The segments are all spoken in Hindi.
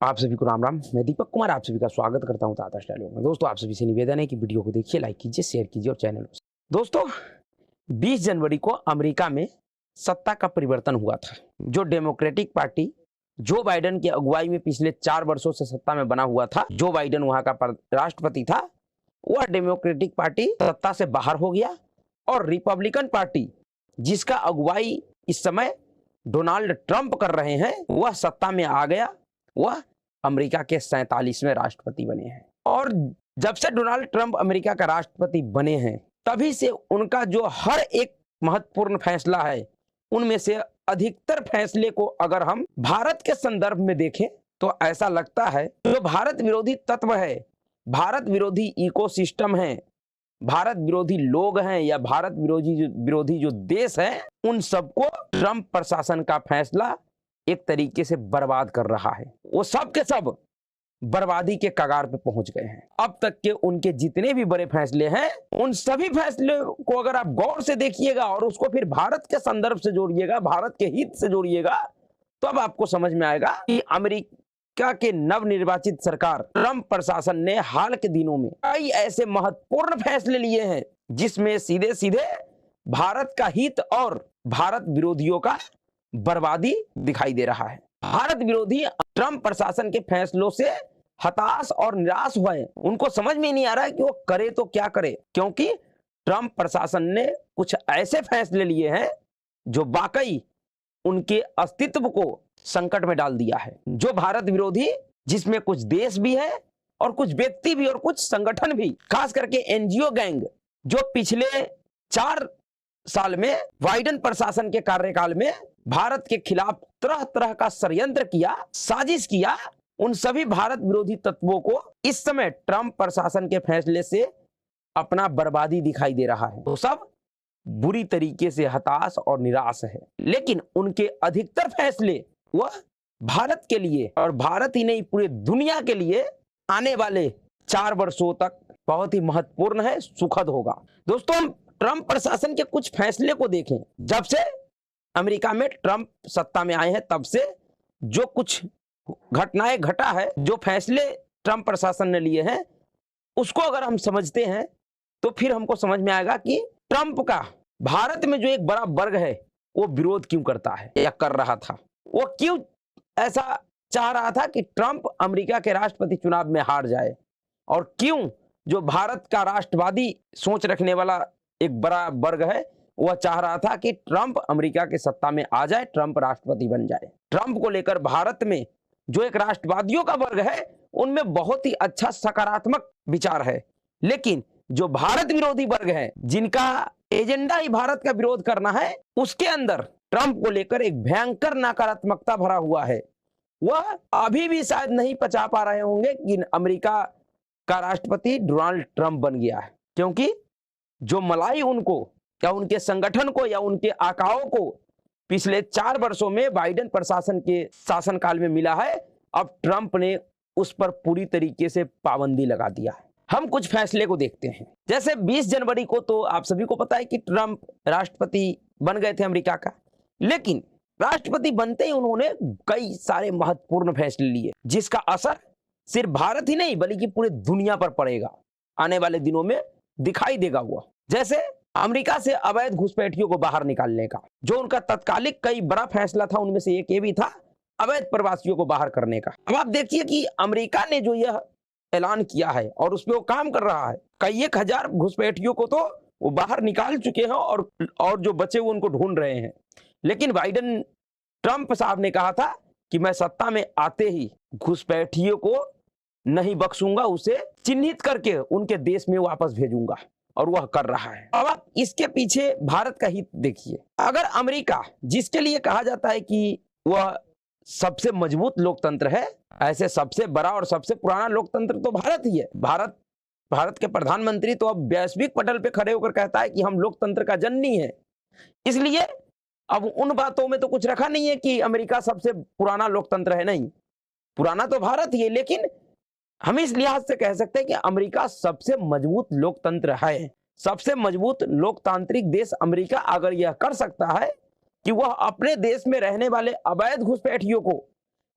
आप सभी को राम राम। मैं दीपक कुमार आप सभी का स्वागत करता हूं टाटा स्टाइल में। दोस्तों, आप सभी से निवेदन है कि वीडियो को देखिए, लाइक कीजिए, शेयर कीजिए और चैनल को। दोस्तों, 20 जनवरी को अमेरिका में सत्ता का परिवर्तन हुआ था। जो डेमोक्रेटिक पार्टी जो बाइडेन की अगुवाई में पिछले 4 वर्षों से सत्ता में बना हुआ था, जो बाइडेन वहां का राष्ट्रपति था, वह डेमोक्रेटिक पार्टी सत्ता से बाहर हो गया और रिपब्लिकन पार्टी जिसका अगुवाई इस समय डोनाल्ड ट्रंप कर रहे हैं, वह सत्ता में आ गया। वह अमेरिका के 47वें राष्ट्रपति बने हैं। और जब से डोनाल्ड ट्रंप अमेरिका का राष्ट्रपति बने हैं, तभी से उनका जो हर एक महत्वपूर्ण फैसला है, उनमें से अधिकतर फैसले को अगर हम भारत के संदर्भ में देखें तो ऐसा लगता है जो भारत विरोधी तत्व है, भारत विरोधी इकोसिस्टम है, भारत विरोधी लोग हैं या भारत विरोधी जो देश है, उन सबको ट्रंप प्रशासन का फैसला एक तरीके से बर्बाद कर रहा है। वो सब के सब बर्बादी के कगार पे पहुंच गए हैं। अब तक के उनके जितने भी बड़े फैसले हैं, उन सभी फैसले को अगर आप गौर से देखिएगा और उसको फिर भारत के संदर्भ से जोड़िएगा, भारत के हित से जोड़िएगा, तो अब आपको समझ में आएगा कि अमेरिका के नवनिर्वाचित सरकार ट्रंप प्रशासन ने हाल के दिनों में कई ऐसे महत्वपूर्ण फैसले लिए हैं जिसमें सीधे सीधे भारत का हित और भारत विरोधियों का बर्बादी दिखाई दे रहा है। भारत विरोधी ट्रंप प्रशासन के फैसलों से हताश और निराश हुए। उनको समझ में नहीं आ रहा है कि वो करे तो क्या करे, क्योंकि ट्रंप प्रशासन ने कुछ ऐसे फैसले लिए हैं जो वाकई उनके अस्तित्व को संकट में डाल दिया है। जो भारत विरोधी, जिसमें कुछ देश भी है और कुछ व्यक्ति भी और कुछ संगठन भी, खास करके एनजीओ गैंग, जो पिछले 4 साल में बाइडेन प्रशासन के कार्यकाल में भारत के खिलाफ तरह तरह का षड्यंत्र किया, साजिश किया, उन सभी भारत विरोधी तत्वों को इस समय ट्रंप प्रशासन के फैसले से अपना बर्बादी दिखाई दे रहा है। तो सब बुरी तरीके से हताश और निराश है। लेकिन उनके अधिकतर फैसले वह भारत के लिए, और भारत ही नहीं पूरी दुनिया के लिए आने वाले 4 वर्षों तक बहुत ही महत्वपूर्ण है, सुखद होगा। दोस्तों, हम ट्रंप प्रशासन के कुछ फैसले को देखें। जब से अमेरिका में ट्रंप सत्ता में आए हैं, तब से जो कुछ घटनाएं घटा है, जो फैसले ट्रंप प्रशासन ने लिए हैं, उसको अगर हम समझते हैं तो फिर हमको समझ में आएगा कि ट्रंप का भारत में जो एक बड़ा वर्ग है, वो विरोध क्यों करता है या कर रहा था। वो क्यों ऐसा चाह रहा था कि ट्रंप अमेरिका के राष्ट्रपति चुनाव में हार जाए, और क्यों जो भारत का राष्ट्रवादी सोच रखने वाला एक बड़ा वर्ग है, वह चाह रहा था कि ट्रंप अमेरिका के सत्ता में आ जाए, ट्रंप राष्ट्रपति बन जाए। ट्रंप को लेकर भारत में जो एक राष्ट्रवादियों का वर्ग है, उनमें बहुत ही अच्छा सकारात्मक विचार है। लेकिन जो भारत विरोधी वर्ग है, जिनका एजेंडा ही भारत का विरोध करना है, उसके अंदर ट्रंप को लेकर एक भयंकर नकारात्मकता भरा हुआ है। वह अभी भी शायद नहीं पचा पा रहे होंगे कि अमेरिका का राष्ट्रपति डोनाल्ड ट्रंप बन गया है, क्योंकि जो मलाई उनको या उनके संगठन को या उनके आकाओं को पिछले 4 वर्षों में बाइडेन प्रशासन के शासनकाल में मिला है, अब ट्रंप ने उस पर पूरी तरीके से पाबंदी लगा दिया है। हम कुछ फैसले को देखते हैं। जैसे 20 जनवरी को तो आप सभी को पता है कि ट्रंप राष्ट्रपति बन गए थे अमेरिका का, लेकिन राष्ट्रपति बनते ही उन्होंने कई सारे महत्वपूर्ण फैसले लिए, जिसका असर सिर्फ भारत ही नहीं बल्कि पूरी दुनिया पर पड़ेगा, आने वाले दिनों में दिखाई देगा। हुआ जैसे अमेरिका से अवैध घुसपैठियों को बाहर निकालने का, जो उनका तत्कालिक कई बड़ा फैसला था, उनमें से एक ये भी था अवैध प्रवासियों को बाहर करने का। अब आप देखिए कि अमेरिका ने जो यह ऐलान किया है और उस पर वो काम कर रहा है, कई 1000 घुसपैठियों को तो वो बाहर निकाल चुके हैं और जो बचे वो उनको ढूंढ रहे हैं। लेकिन बाइडेन ट्रंप साहब ने कहा था कि मैं सत्ता में आते ही घुसपैठियों को नहीं बख्शूंगा, उसे चिन्हित करके उनके देश में वापस भेजूंगा, और वह कर रहा है। अब आप इसके पीछे भारत का हित देखिए। अगर अमेरिका, जिसके लिए कहा जाता है कि वह सबसे मजबूत लोकतंत्र है, ऐसे सबसे बड़ा और सबसे पुराना लोकतंत्र तो भारत ही है। भारत के प्रधानमंत्री तो अब वैश्विक पटल पे खड़े होकर कहता है कि हम लोकतंत्र का जननी है। इसलिए अब उन बातों में तो कुछ रखा नहीं है कि अमेरिका सबसे पुराना लोकतंत्र है, नहीं, पुराना तो भारत ही है। लेकिन हम इस लिहाज से कह सकते हैं कि अमेरिका सबसे मजबूत लोकतंत्र है। सबसे मजबूत लोकतांत्रिक देश अमेरिका अगर यह कर सकता है कि वह अपने देश में रहने वाले अवैध घुसपैठियों को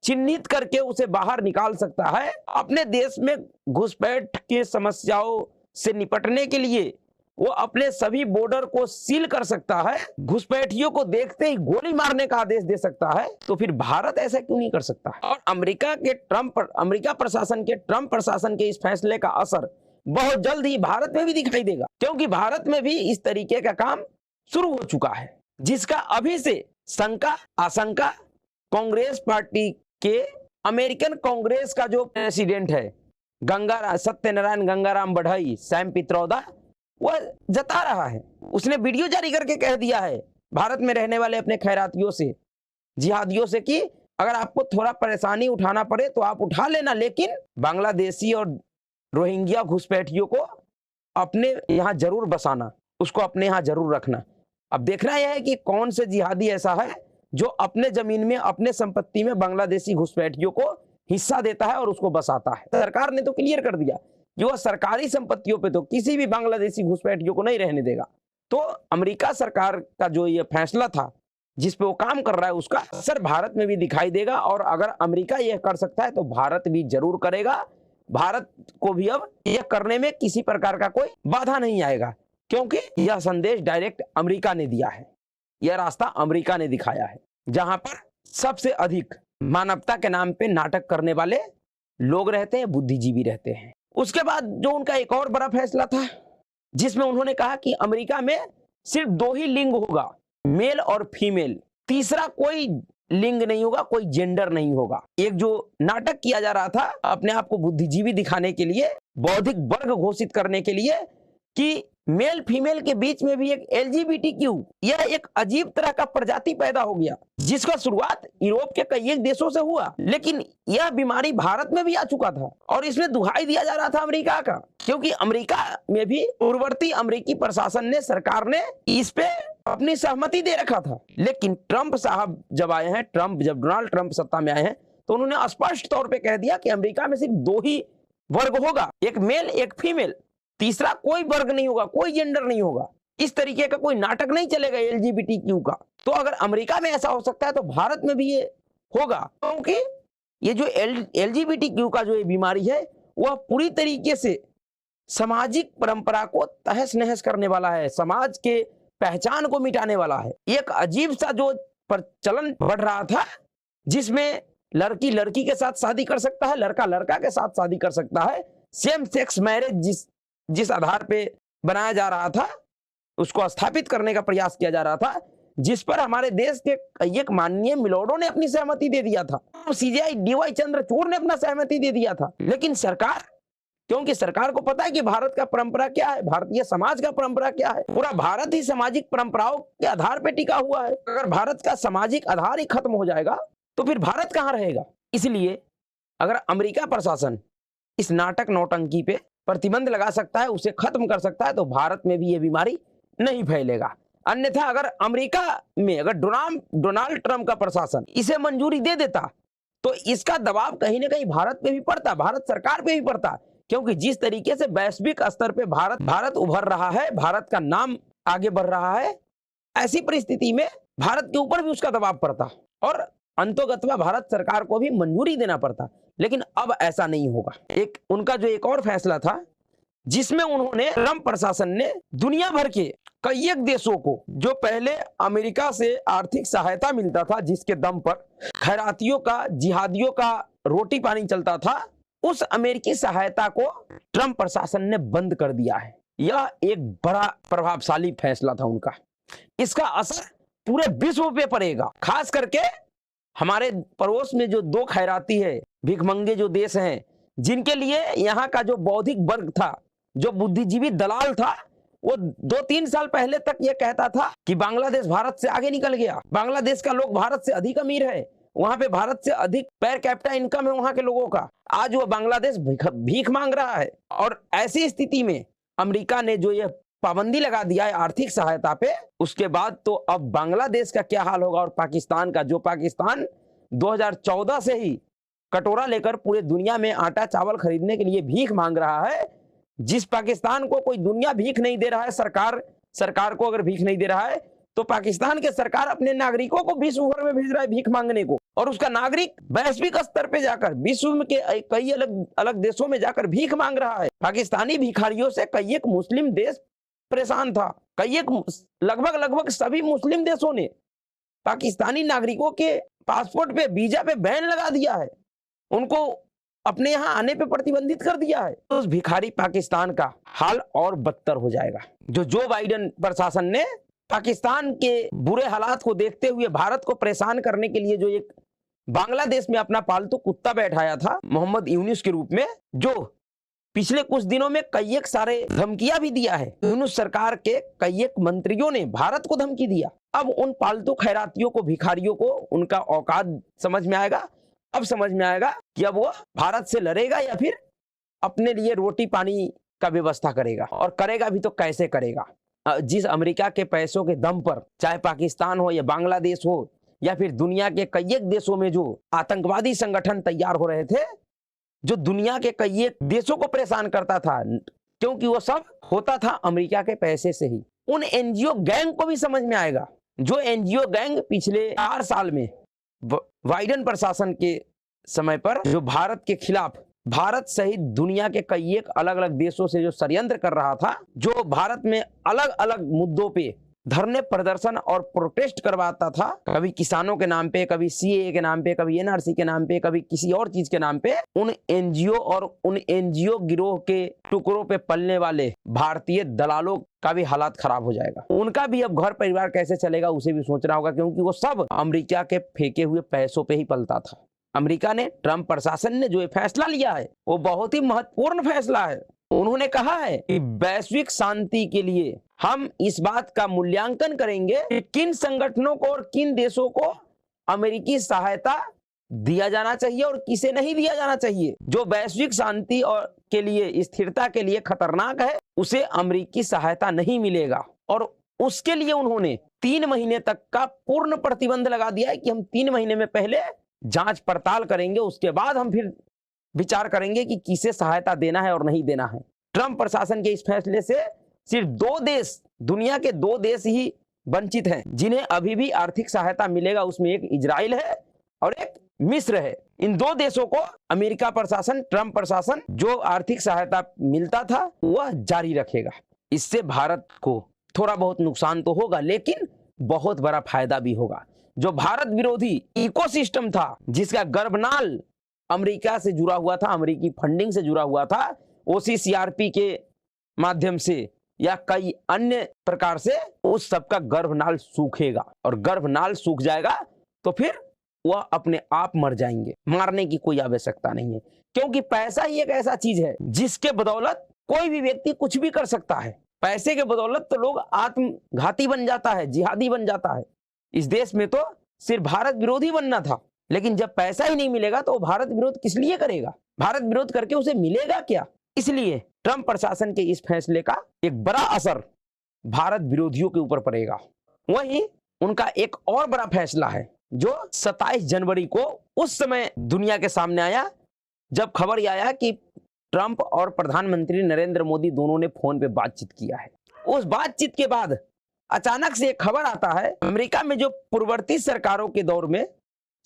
चिन्हित करके उसे बाहर निकाल सकता है। अपने देश में घुसपैठ की समस्याओं से निपटने के लिए वो अपने सभी बॉर्डर को सील कर सकता है, घुसपैठियों को देखते ही गोली मारने का आदेश दे सकता है, तो फिर भारत ऐसा क्यों नहीं कर सकता? और अमेरिका प्रशासन के इस फैसले का असर बहुत जल्द ही भारत में भी दिखाई देगा, क्योंकि भारत में भी इस तरीके का काम शुरू हो चुका है, जिसका अभी से आशंका कांग्रेस पार्टी के अमेरिकन कांग्रेस का जो प्रेसिडेंट है सत्यनारायण गंगाराम बढ़ई, सैम पित्रोदा, वह जता रहा है। उसने वीडियो जारी करके कह दिया है भारत में रहने वाले अपने खैरातियों से, जिहादियों से कि अगर आपको थोड़ा परेशानी उठाना पड़े तो आप उठा लेना, लेकिन बांग्लादेशी और रोहिंग्या घुसपैठियों को अपने यहाँ जरूर बसाना, उसको अपने यहाँ जरूर रखना। अब देखना यह है कि कौन से जिहादी ऐसा है जो अपने जमीन में, अपने संपत्ति में बांग्लादेशी घुसपैठियों को हिस्सा देता है और उसको बसाता है। सरकार ने तो क्लियर कर दिया कि वह सरकारी संपत्तियों पे तो किसी भी बांग्लादेशी घुसपैठियों को नहीं रहने देगा। तो अमेरिका सरकार का जो ये फैसला था, जिस पे वो काम कर रहा है, उसका असर भारत में भी दिखाई देगा। और अगर अमेरिका यह कर सकता है तो भारत भी जरूर करेगा। भारत को भी अब यह करने में किसी प्रकार का कोई बाधा नहीं आएगा, क्योंकि यह संदेश डायरेक्ट अमेरिका ने दिया है, यह रास्ता अमेरिका ने दिखाया है, जहां पर सबसे अधिक मानवता के नाम पे नाटक करने वाले लोग रहते हैं, बुद्धिजीवी रहते हैं। उसके बाद जो उनका एक और बड़ा फैसला था, जिसमें उन्होंने कहा कि अमेरिका में सिर्फ 2 ही लिंग होगा, मेल और फीमेल, तीसरा कोई लिंग नहीं होगा, कोई जेंडर नहीं होगा। एक जो नाटक किया जा रहा था अपने आप को बुद्धिजीवी दिखाने के लिए, बौद्धिक वर्ग घोषित करने के लिए कि मेल फीमेल के बीच में भी एक LGBTQ, यह एक अजीब तरह का प्रजाति पैदा हो गया, जिसका शुरुआत यूरोप के कई एक देशों से हुआ, लेकिन यह बीमारी भारत में भी आ चुका था और इसमें दुहाई दिया जा रहा था अमेरिका का, क्योंकि अमेरिका में भी पूर्ववर्ती अमेरिकी प्रशासन ने, सरकार ने इस पे अपनी सहमति दे रखा था। लेकिन ट्रंप साहब जब आए हैं, जब डोनाल्ड ट्रंप सत्ता में आए हैं, तो उन्होंने स्पष्ट तौर पर कह दिया कि अमेरिका में सिर्फ 2 ही वर्ग होगा, एक मेल एक फीमेल, तीसरा कोई वर्ग नहीं होगा, कोई जेंडर नहीं होगा। इस तरीके का कोई नाटक नहीं चलेगा LGBTQ का। तो अगर अमेरिका में ऐसा हो सकता है तो भारत में भी ये होगा, क्योंकि ये जो LGBTQ का जो ये बीमारी है, वह पूरी तरीके से सामाजिक परंपरा को तहस नहस करने वाला है, समाज के पहचान को मिटाने वाला है। एक अजीब सा जो प्रचलन बढ़ रहा था, जिसमें लड़की लड़की के साथ शादी कर सकता है, लड़का लड़का के साथ शादी कर सकता है, सेम सेक्स मैरिज जिस आधार पे बनाया जा रहा था, उसको स्थापित करने का प्रयास किया जा रहा था, जिस पर हमारे देश के एक माननीय मिलोडों ने अपनी सहमति दे दिया था, CJI DY चंद्रचूड़ ने अपना सहमति दे दिया था। लेकिन सरकार, क्योंकि सरकार को पता है कि भारत का परंपरा क्या है, भारतीय समाज का परंपरा क्या है, पूरा भारत ही सामाजिक परंपराओं के आधार पर टिका हुआ है। अगर भारत का सामाजिक आधार ही खत्म हो जाएगा तो फिर भारत कहाँ रहेगा? इसलिए अगर अमेरिका प्रशासन इस नाटक नौटंकी पे प्रतिबंध लगा सकता है, उसे खत्म कर सकता है, तो भारत में भी ये बीमारी नहीं फैलेगा। अन्यथा अगर अमेरिका में अगर डोनाल्ड ट्रंप का प्रशासन इसे मंजूरी दे देता तो इसका दबाव कहीं ना कहीं भारत पे भी पड़ता, भारत सरकार पे भी पड़ता, क्योंकि जिस तरीके से वैश्विक स्तर पे भारत उभर रहा है, भारत का नाम आगे बढ़ रहा है, ऐसी परिस्थिति में भारत के ऊपर भी उसका दबाव पड़ता और अंतोगत्वा भारत सरकार को भी मंजूरी देना पड़ता। लेकिन अब ऐसा नहीं होगा। उनका जो एक और फैसला था, जिसमें उन्होंने, ट्रंप प्रशासन ने दुनिया भर के कई एक देशों को, जो पहले अमेरिका से आर्थिक सहायता मिलता था, जिसके दम पर खैरातियों का, जिहादियों का रोटी पानी चलता था, उस अमेरिकी सहायता को ट्रंप प्रशासन ने बंद कर दिया है। यह एक बड़ा प्रभावशाली फैसला था उनका। इसका असर पूरे विश्व पे पड़ेगा, खास करके हमारे पड़ोस में जो 2 खैराती है, भिखमंगे जो देश हैं, जिनके लिए यहाँ का जो बौद्धिक वर्ग था, जो बुद्धिजीवी दलाल था, वो 2-3 साल पहले तक ये कहता था कि बांग्लादेश भारत से आगे निकल गया, बांग्लादेश का लोग भारत से अधिक अमीर है, वहां पे भारत से अधिक पर कैपिटा इनकम है वहां के लोगों का। आज वो बांग्लादेश भीख मांग रहा है। और ऐसी स्थिति में अमेरिका ने जो ये पाबंदी लगा दिया है आर्थिक सहायता पे, उसके बाद तो अब बांग्लादेश का क्या हाल होगा, और पाकिस्तान का, जो पाकिस्तान 2014 से ही कटोरा लेकर पूरे दुनिया में आटा चावल खरीदने के लिए भीख मांग रहा है, जिस पाकिस्तान को कोई दुनिया भीख नहीं दे रहा है, सरकार को अगर भीख नहीं दे रहा है, तो पाकिस्तान के सरकार अपने नागरिकों को विश्व भर में भेज रहा है भीख मांगने को। और उसका नागरिक वैश्विक स्तर पे जाकर विश्व में के कई अलग अलग देशों में जाकर भीख मांग रहा है। पाकिस्तानी भिखारियों से कई एक मुस्लिम देश परेशान था। कई एक लगभग सभी मुस्लिम देशों ने पाकिस्तानी नागरिकों के पासपोर्ट पे, वीजा पे बैन लगा दिया है, उनको अपने यहाँ आने पे प्रतिबंधित कर दिया है। तो उस भिखारी पाकिस्तान का हाल और बदतर हो जाएगा। जो बाइडेन प्रशासन ने पाकिस्तान के बुरे हालात को देखते हुए भारत को परेशान करने के लिए जो एक बांग्लादेश में अपना पालतू कुत्ता बैठाया था मोहम्मद यूनुस के रूप में, जो पिछले कुछ दिनों में कई एक सारे धमकियां भी दिया है। यूनुस सरकार के कई एक मंत्रियों ने भारत को धमकी दिया। अब उन पालतू खैरातियों को, भिखारियों को उनका औकात समझ में आएगा। अब समझ में आएगा कि अब वो भारत से लड़ेगा या फिर अपने लिए रोटी पानी का व्यवस्था करेगा, और करेगा भी तो कैसे करेगा। जिस अमेरिका के पैसों के दम पर, चाहे पाकिस्तान हो या बांग्लादेश हो या फिर दुनिया के कई एक देशों में जो आतंकवादी संगठन तैयार हो रहे थे, जो दुनिया के कई एक देशों को परेशान करता था, क्योंकि वो सब होता था अमेरिका के पैसे से ही। उन एनजीओ गैंग को भी समझ में आएगा, जो एनजीओ गैंग पिछले 4 साल में बाइडेन प्रशासन के समय पर जो भारत के खिलाफ, भारत सहित दुनिया के कई एक अलग अलग देशों से जो षड्यंत्र कर रहा था, जो भारत में अलग अलग मुद्दों पे धरने, प्रदर्शन और प्रोटेस्ट करवाता था, कभी किसानों के नाम पे, कभी सीएए के नाम पे, कभी एनआरसी के नाम पे, कभी किसी और चीज के नाम पे, उन एनजीओ और उन एनजीओ गिरोह के टुकड़ों पे पलने वाले भारतीय दलालों का भी हालात खराब हो जाएगा। उनका भी अब घर परिवार कैसे चलेगा उसे भी सोचना होगा, क्योंकि वो सब अमेरिका के फेंके हुए पैसों पे ही पलता था। अमेरिका ने, ट्रंप प्रशासन ने जो ये फैसला लिया है वो बहुत ही महत्वपूर्ण फैसला है। उन्होंने कहा है कि वैश्विक शांति के लिए हम इस बात का मूल्यांकन करेंगे कि किन संगठनों को और किन देशों को अमेरिकी सहायता दिया जाना चाहिए और किसे नहीं दिया जाना चाहिए। जो वैश्विक शांति और के लिए, स्थिरता के लिए खतरनाक है, उसे अमेरिकी सहायता नहीं मिलेगा। और उसके लिए उन्होंने 3 महीने तक का पूर्ण प्रतिबंध लगा दिया है कि हम 3 महीने में पहले जांच पड़ताल करेंगे, उसके बाद हम फिर विचार करेंगे कि किसे सहायता देना है और नहीं देना है। ट्रंप प्रशासन के इस फैसले से सिर्फ 2 देश, दुनिया के 2 देश ही वंचित हैं जिन्हें अभी भी आर्थिक सहायता मिलेगा। उसमें एक इजराइल है और एक मिस्र है। इन 2 देशों को अमेरिका प्रशासन, ट्रंप प्रशासन जो आर्थिक सहायता मिलता था वह जारी रखेगा। इससे भारत को थोड़ा बहुत नुकसान तो होगा, लेकिन बहुत बड़ा फायदा भी होगा। जो भारत विरोधी इकोसिस्टम था, जिसका गर्भनाल अमेरिका से जुड़ा हुआ था, अमेरिकी फंडिंग से जुड़ा हुआ था, OCCRP के माध्यम से या कई अन्य प्रकार से, उस सबका गर्भनाल सूखेगा। और गर्भनाल सूख जाएगा तो फिर वह अपने आप मर जाएंगे। मारने की कोई आवश्यकता नहीं है, क्योंकि पैसा ही एक ऐसा चीज है जिसके बदौलत कोई भी व्यक्ति कुछ भी कर सकता है। पैसे के बदौलत तो लोग आत्मघाती बन जाता है, जिहादी बन जाता है। इस देश में तो सिर्फ भारत विरोधी बनना था, लेकिन जब पैसा ही नहीं मिलेगा तो भारत विरोध किस लिए करेगा? भारत विरोध करके उसे मिलेगा क्या? इसलिए ट्रंप प्रशासन के इस फैसले का एक बड़ा असर भारत विरोधियों के ऊपर पड़ेगा। वहीं उनका एक और बड़ा फैसला है जो 27 जनवरी को उस समय दुनिया के सामने आया, जब खबर यह आया कि ट्रंप और प्रधानमंत्री नरेंद्र मोदी दोनों ने फोन पे बातचीत किया है। उस बातचीत के बाद अचानक से एक खबर आता है, अमेरिका में जो पूर्ववर्ती सरकारों के दौर में,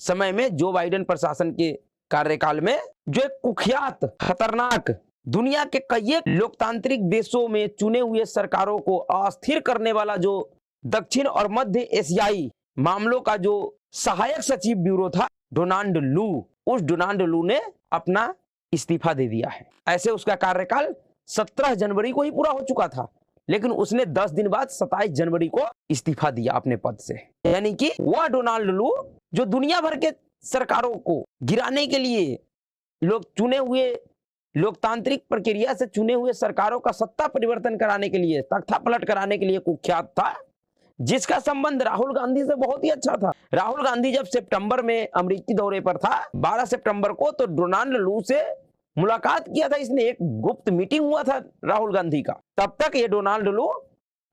समय में, जो बाइडेन प्रशासन के कार्यकाल में जो एक कुख्यात, खतरनाक, दुनिया के कई लोकतांत्रिक देशों में चुने हुए सरकारों को अस्थिर करने वाला जो दक्षिण और मध्य एशियाई मामलों का जो सहायक सचिव ब्यूरो था, डोनाल्ड लू, उस डोनाल्ड लू ने अपना इस्तीफा दे दिया है। ऐसे उसका कार्यकाल 17 जनवरी को ही पूरा हो चुका था, लेकिन उसने 10 दिन बाद 27 जनवरी को इस्तीफा दिया अपने पद से। यानी कि वह डोनाल्ड लू जो दुनिया भर के सरकारों को गिराने के लिए, लोग चुने हुए, लोकतांत्रिक प्रक्रिया से चुने हुए सरकारों का सत्ता परिवर्तन कराने के लिए, तख्ता पलट कराने के लिए कुख्यात था, जिसका संबंध राहुल गांधी से बहुत ही अच्छा था। राहुल गांधी जब सितंबर में अमेरिकी दौरे पर था 12 सितंबर को, तो डोनाल्ड लू से मुलाकात किया था इसने, एक गुप्त मीटिंग हुआ था राहुल गांधी का। तब तक ये डोनाल्ड लू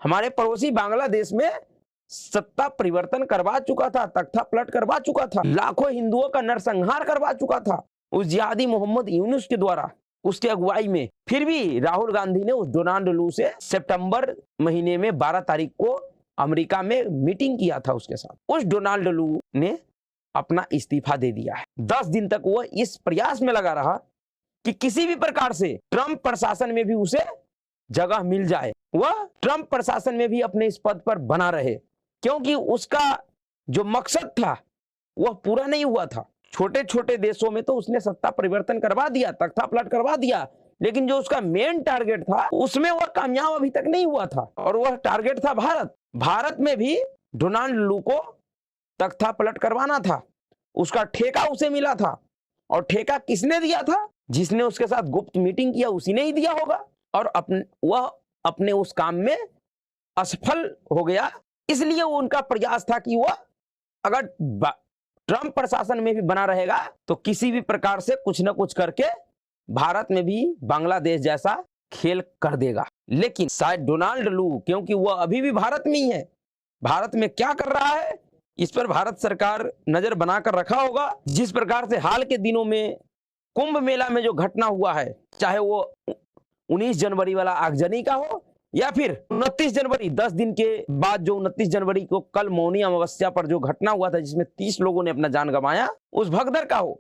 हमारे पड़ोसी बांग्लादेश में सत्ता परिवर्तन करवा चुका था, तख्ता पलट करवा चुका था, लाखों हिंदुओं का नरसंहार करवा चुका था उस जिहादी मोहम्मद यूनुस के द्वारा, उसके अगुवाई में। फिर भी राहुल गांधी ने उस डोनाल्ड लू से सितंबर महीने में 12 तारीख को अमेरिका में मीटिंग किया था उसके साथ। उस डोनाल्ड लू ने अपना इस्तीफा दे दिया है। 10 दिन तक वह इस प्रयास में लगा रहा कि किसी भी प्रकार से ट्रंप प्रशासन में भी उसे जगह मिल जाए, वह ट्रंप प्रशासन में भी अपने इस पद पर बना रहे, क्योंकि उसका जो मकसद था वह पूरा नहीं हुआ था। छोटे छोटे देशों में तो उसने सत्ता परिवर्तन करवा दिया, तख्ता पलट करवा दिया, लेकिन जो उसका मेन टारगेट था उसमें वह कामयाब अभी तक नहीं हुआ था, और वह टारगेट था भारत। भारत में भी डोनाल्ड लू को तख्ता पलट करवाना था, उसका ठेका उसे मिला था, और ठेका किसने दिया था? जिसने उसके साथ गुप्त मीटिंग किया उसी ने ही दिया होगा, और वह अपने उस काम में असफल हो गया। इसलिए उनका प्रयास था कि वह अगर ट्रंप प्रशासन में भी बना रहेगा तो किसी भी प्रकार से कुछ न कुछ करके भारत में भी बांग्लादेश जैसा खेल कर देगा। लेकिन शायद डोनाल्ड लू, क्योंकि वह अभी भी भारत में ही है, भारत में क्या कर रहा है इस पर भारत सरकार नजर बनाकर रखा होगा। जिस प्रकार से हाल के दिनों में कुंभ मेला में जो घटना हुआ है, चाहे वो 19 जनवरी वाला आगजनी का हो या फिर 29 जनवरी 10 दिन के बाद जो 29 जनवरी को कल मौनी अमावस्या पर जो घटना हुआ था जिसमें 30 लोगों ने अपना जान गंवाया, उस भगदड़ का हो,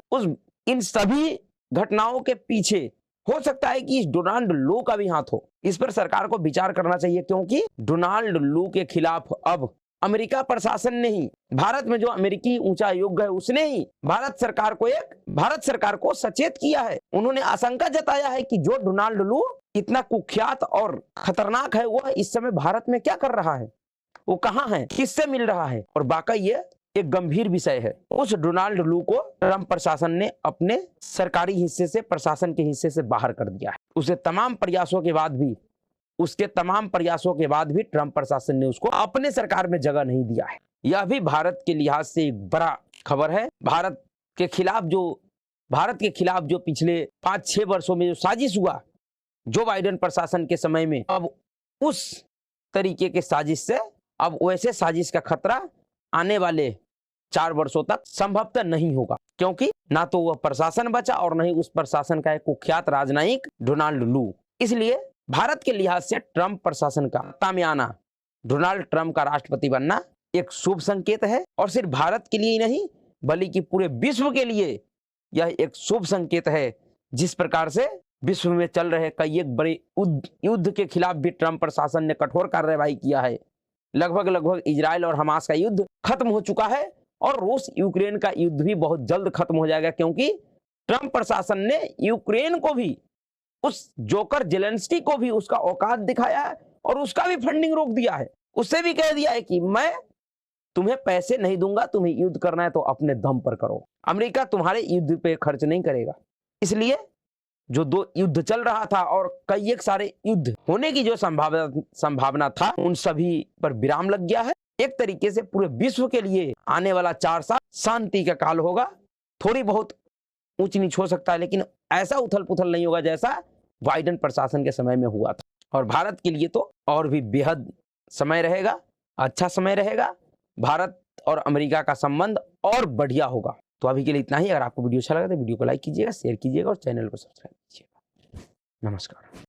इन सभी घटनाओं के पीछे हो सकता है कि इस डोनाल्ड लू का भी हाथ हो। इस पर सरकार को विचार करना चाहिए, क्योंकि डोनाल्ड लू के खिलाफ अब अमेरिका प्रशासन ने ही, भारत में जो अमेरिकी उच्चायोग है उसने ही भारत सरकार को सचेत किया है। उन्होंने आशंका जताया है कि जो डोनाल्ड लू इतना कुख्यात और खतरनाक है, वह इस समय भारत में क्या कर रहा है, वो कहाँ है, किससे मिल रहा है, और वाकई ये एक गंभीर विषय है। उस डोनाल्ड लू को ट्रंप प्रशासन ने अपने सरकारी हिस्से से, प्रशासन के हिस्से से बाहर कर दिया है। उसके तमाम प्रयासों के बाद भी ट्रंप प्रशासन ने उसको अपने सरकार में जगह नहीं दिया है। यह भी भारत के लिहाज से एक बड़ा खबर है। भारत के खिलाफ जो पिछले 5-6 वर्षों में जो साजिश हुआ जो बाइडेन प्रशासन के समय में, अब उस तरीके के साजिश से, अब वैसे साजिश का खतरा आने वाले 4 वर्षों तक संभवतः नहीं होगा, क्योंकि ना तो वह प्रशासन बचा और न ही उस प्रशासन का एक कुख्यात राजनयिक डोनाल्ड लू। इसलिए भारत के लिहाज से ट्रंप प्रशासन का सत्ता में आना, डोनाल्ड ट्रंप का राष्ट्रपति बनना एक शुभ संकेत है, और सिर्फ भारत के लिए ही नहीं बल्कि पूरे विश्व के लिए यह एक शुभ संकेत है। जिस प्रकार से विश्व में चल रहे कई एक बड़े युद्ध के खिलाफ भी ट्रंप प्रशासन ने कठोर कार्रवाई किया है। लगभग इजराइल और हमास का युद्ध खत्म हो चुका है, और रूस यूक्रेन का युद्ध भी बहुत जल्द खत्म हो जाएगा, क्योंकि ट्रंप प्रशासन ने यूक्रेन को भी, उस जोकर जेलेंस्की को भी उसका औकात दिखाया है और उसका भी फंडिंग रोक दिया है। उससे भी कह दिया है कि मैं तुम्हें पैसे नहीं दूंगा, तुम्हें युद्ध करना है तो अपने दम पर करो, अमेरिका तुम्हारे युद्ध पे खर्च नहीं करेगा। इसलिए जो 2 युद्ध चल रहा था और कई एक सारे युद्ध होने की जो संभावना था, उन सभी पर विराम लग गया है। एक तरीके से पूरे विश्व के लिए आने वाला 4 साल शांति का काल होगा। थोड़ी बहुत ऊंच नीच हो सकता है, लेकिन ऐसा उथल पुथल नहीं होगा जैसा बाइडेन प्रशासन के समय में हुआ था। और भारत के लिए तो और भी बेहद समय रहेगा, अच्छा समय रहेगा। भारत और अमेरिका का संबंध और बढ़िया होगा। तो अभी के लिए इतना ही। अगर आपको वीडियो अच्छा लगा तो वीडियो को लाइक कीजिएगा, शेयर कीजिएगा और चैनल को सब्सक्राइब कीजिएगा। नमस्कार।